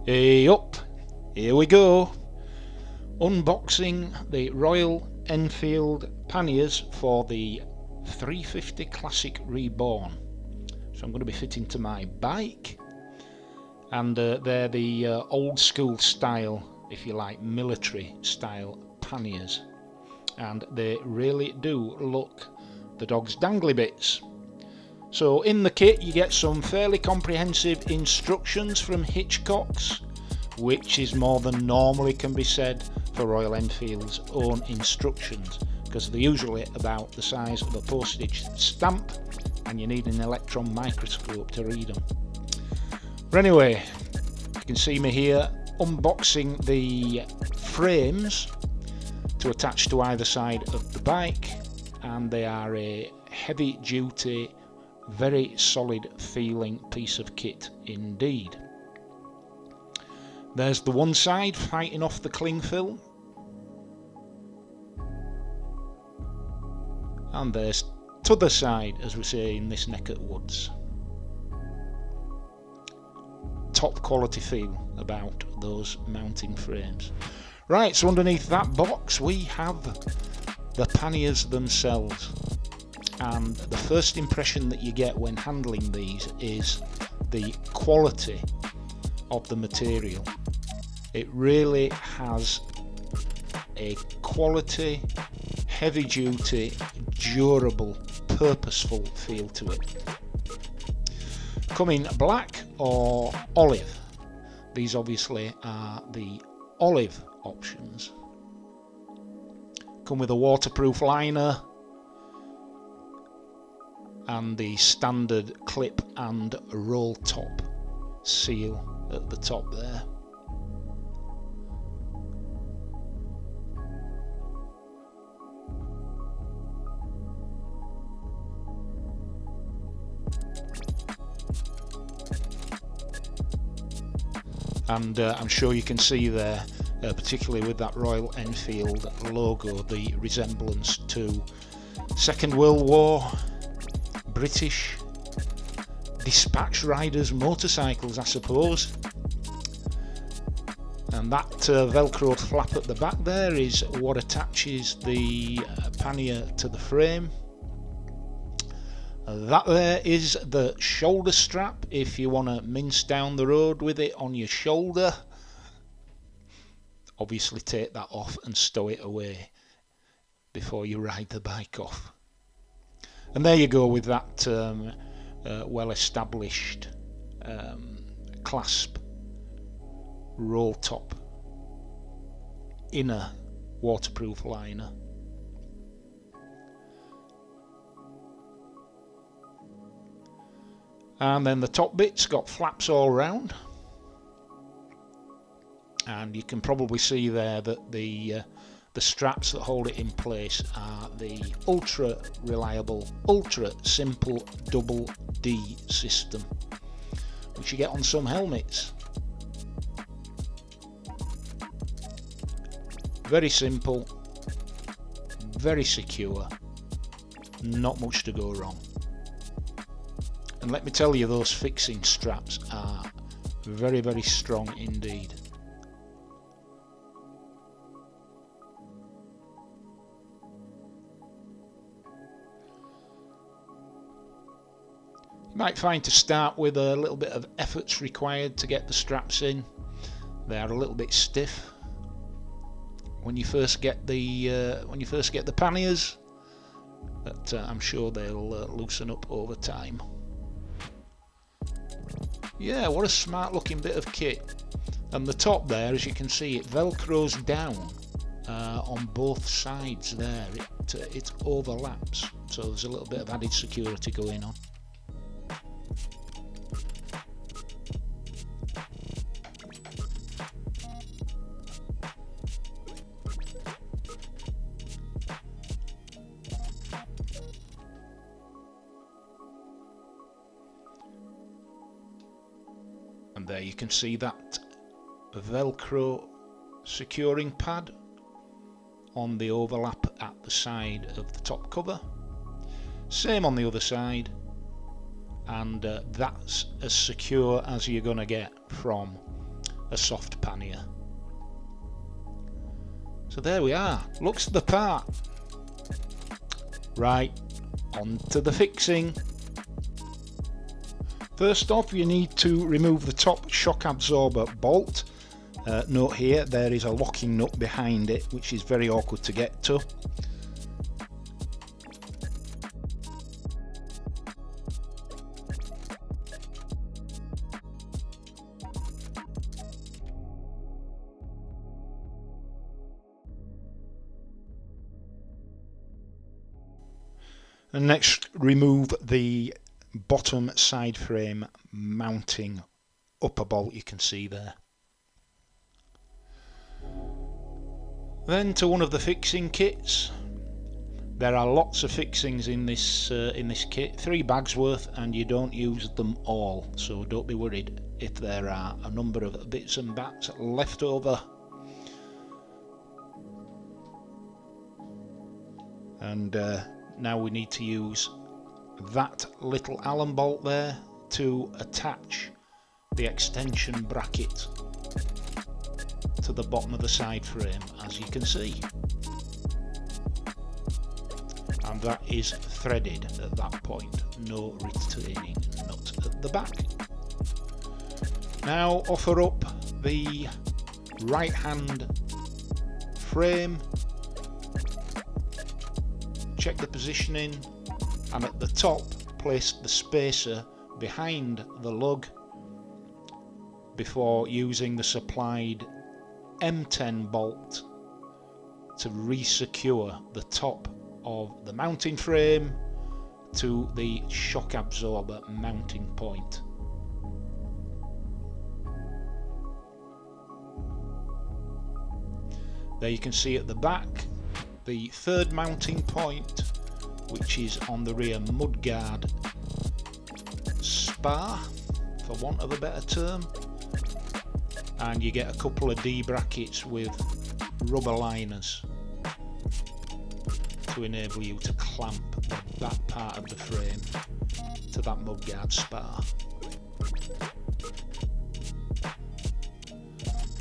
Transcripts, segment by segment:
Hey up, here we go. Unboxing the Royal Enfield Panniers for the 350 Classic Reborn. So I'm going to be fitting to my bike, and they're the old school style, if you like, military style panniers, and they really do look the dog's dangly bits. So in the kit you get some fairly comprehensive instructions from Hitchcocks, which is more than normally can be said for Royal Enfield's own instructions, because they're usually about the size of a postage stamp and you need an electron microscope to read them. But anyway, you can see me here unboxing the frames to attach to either side of the bike, and they are a heavy duty, very solid feeling piece of kit indeed. There's the one side fighting off the cling film, and there's t'other side, as we say in this neck of the woods. Top quality feel about those mounting frames. Right, so underneath that box we have the panniers themselves. And the first impression that you get when handling these is the quality of the material. It really has a quality, heavy duty, durable, purposeful feel to it. Come in black or olive. These obviously are the olive options. Come with a waterproof liner and the standard clip and roll top seal at the top there. And I'm sure you can see there, particularly with that Royal Enfield logo, the resemblance to Second World War British dispatch riders' motorcycles, I suppose. And that velcroed flap at the back there is what attaches the pannier to the frame. That there is the shoulder strap if you want to mince down the road with it on your shoulder. Obviously take that off and stow it away before you ride the bike off. And there you go with that well established clasp roll top inner waterproof liner. And then the top bit's got flaps all round, and you can probably see there that the straps that hold it in place are the ultra reliable, ultra simple double D system, which you get on some helmets. Very simple, very secure, not much to go wrong. And let me tell you, those fixing straps are very, very strong indeed. You might find to start with a little bit of effort's required to get the straps in. They are a little bit stiff when you first get the panniers, but I'm sure they'll loosen up over time. Yeah, what a smart looking bit of kit. And the top there, as you can see, it velcros down on both sides there. It overlaps, so there's a little bit of added security going on. And there you can see that velcro securing pad on the overlap at the side of the top cover. Same on the other side, and that's as secure as you're going to get from a soft pannier. So there we are, looks the part. Right, on to the fixing. First off, you need to remove the top shock absorber bolt. Note here, there is a locking nut behind it, which is very awkward to get to. And next, remove the bottom side frame mounting upper bolt you can see there. Then to one of the fixing kits. There are lots of fixings in this kit, 3 bags worth, and you don't use them all, so don't be worried if there are a number of bits and bats left over. And now we need to use that little Allen bolt there to attach the extension bracket to the bottom of the side frame, as you can see, and that is threaded at that point, no retaining nut at the back. Now offer up the right hand frame, check the positioning, and at the top place the spacer behind the lug before using the supplied M10 bolt to re-secure the top of the mounting frame to the shock absorber mounting point. There you can see at the back the third mounting point, which is on the rear mudguard spar, for want of a better term, and you get a couple of D brackets with rubber liners to enable you to clamp that part of the frame to that mudguard spar.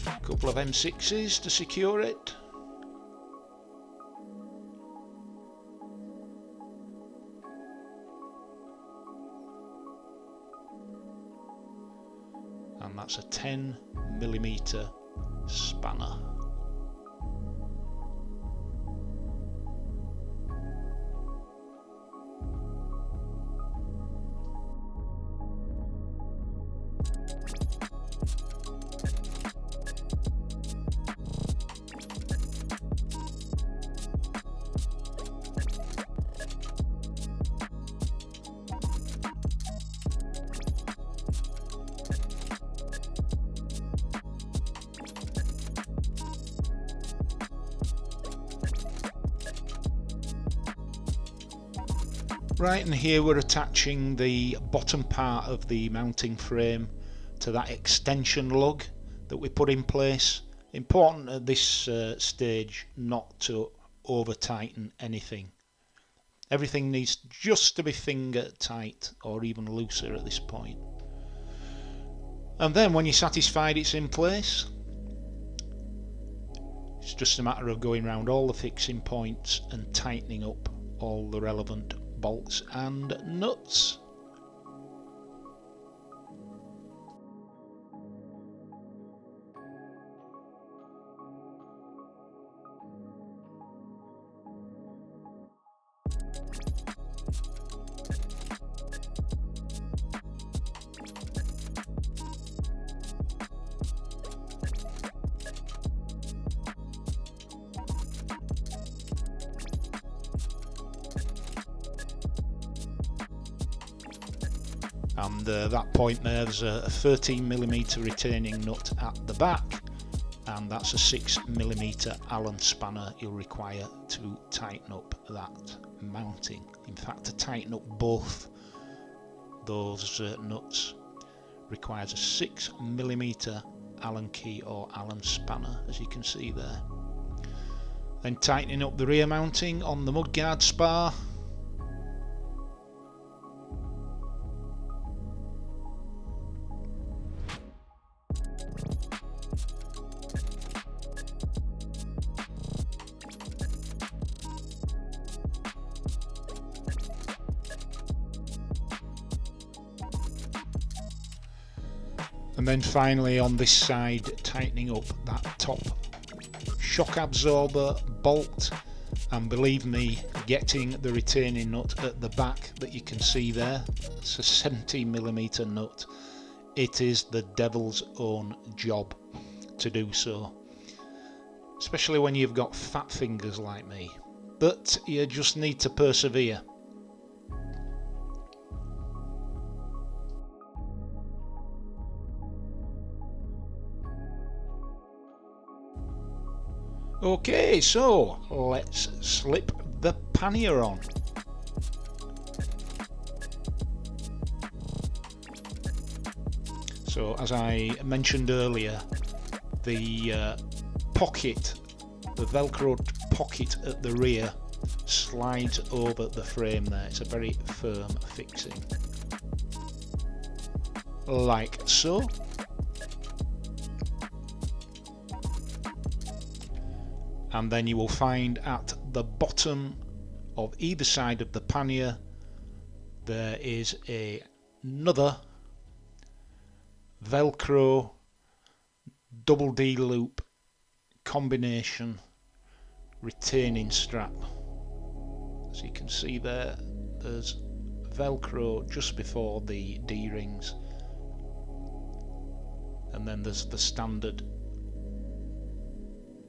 A couple of M6s to secure it. And that's a 10mm spanner. Right, and here we're attaching the bottom part of the mounting frame to that extension lug that we put in place. Important at this stage not to over tighten anything. Everything needs just to be finger tight or even looser at this point. And then when you're satisfied it's in place, it's just a matter of going around all the fixing points and tightening up all the relevant bolts and nuts. And that point there's a 13mm retaining nut at the back, and that's a 6mm Allen spanner you'll require to tighten up that mounting. In fact, to tighten up both those nuts requires a 6mm Allen key or Allen spanner, as you can see there. Then tightening up the rear mounting on the mudguard spar. And then finally on this side, tightening up that top shock absorber bolt, and believe me, getting the retaining nut at the back that you can see there, it's a 17mm nut. It is the devil's own job to do so, especially when you've got fat fingers like me, but you just need to persevere. Okay, so let's slip the pannier on. So as I mentioned earlier, the pocket, the velcro pocket at the rear slides over the frame there. It's a very firm fixing, like so. And then you will find at the bottom of either side of the pannier there is another velcro double D loop combination retaining strap. As you can see there, there's velcro just before the D-rings, and then there's the standard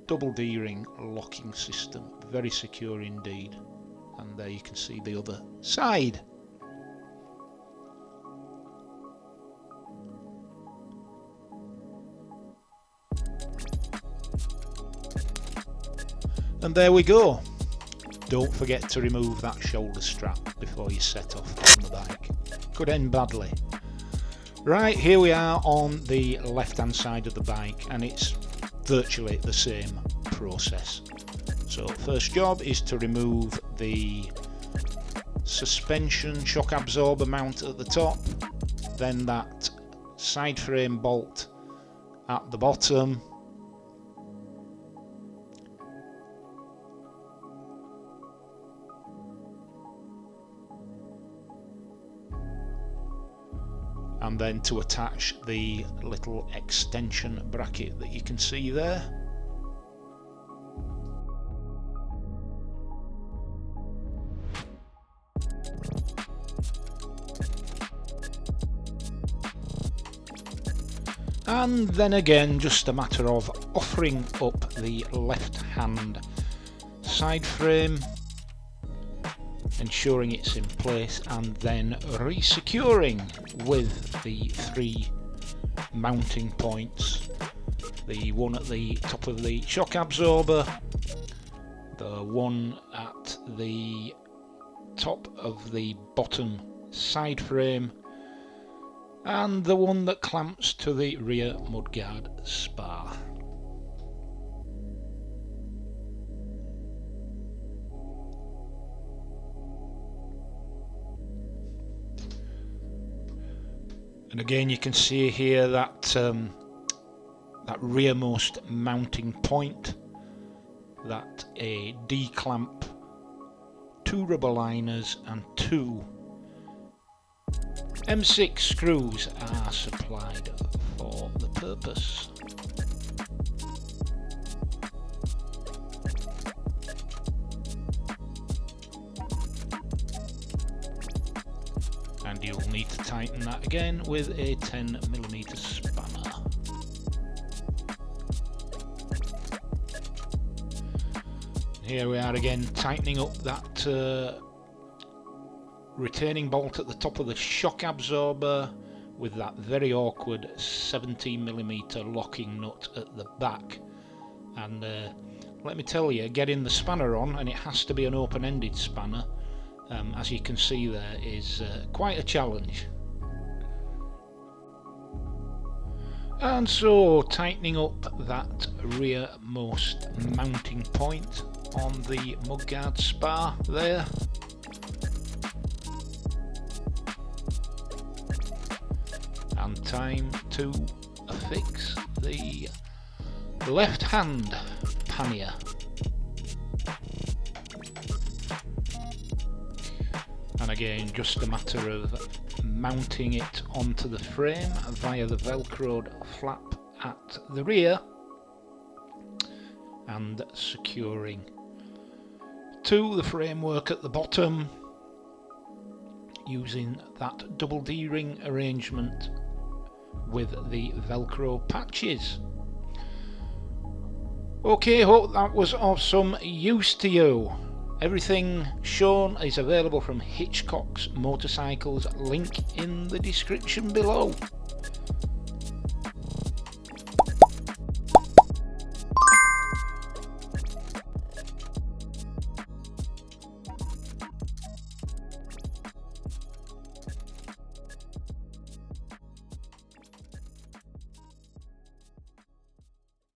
double D-ring locking system, very secure indeed. And there you can see the other side. And there we go. Don't forget to remove that shoulder strap before you set off on the bike. Could end badly. Right, here we are on the left hand side of the bike, and it's virtually the same process. So first job is to remove the suspension shock absorber mount at the top, then that side frame bolt at the bottom, and then to attach the little extension bracket that you can see there. And then again, just a matter of offering up the left hand side frame, ensuring it's in place, and then re-securing with the 3 mounting points. The one at the top of the shock absorber, the one at the top of the bottom side frame, and the one that clamps to the rear mudguard spar. And again, you can see here that that rearmost mounting point, that a D-clamp, 2 rubber liners and 2 M6 screws are supplied for the purpose. And you'll need to tighten that again with a 10mm spanner. Here we are again, tightening up that retaining bolt at the top of the shock absorber with that very awkward 17mm locking nut at the back. And let me tell you, getting the spanner on, and it has to be an open-ended spanner, as you can see there, is quite a challenge. And so, tightening up that rearmost mounting point on the mudguard spar there. And time to affix the left hand pannier. And again, just a matter of mounting it onto the frame via the velcroed flap at the rear and securing to the framework at the bottom using that double D-ring arrangement with the velcro patches. Okay, hope that was of some use to you. Everything shown is available from Hitchcocks Motorcycles, link in the description below.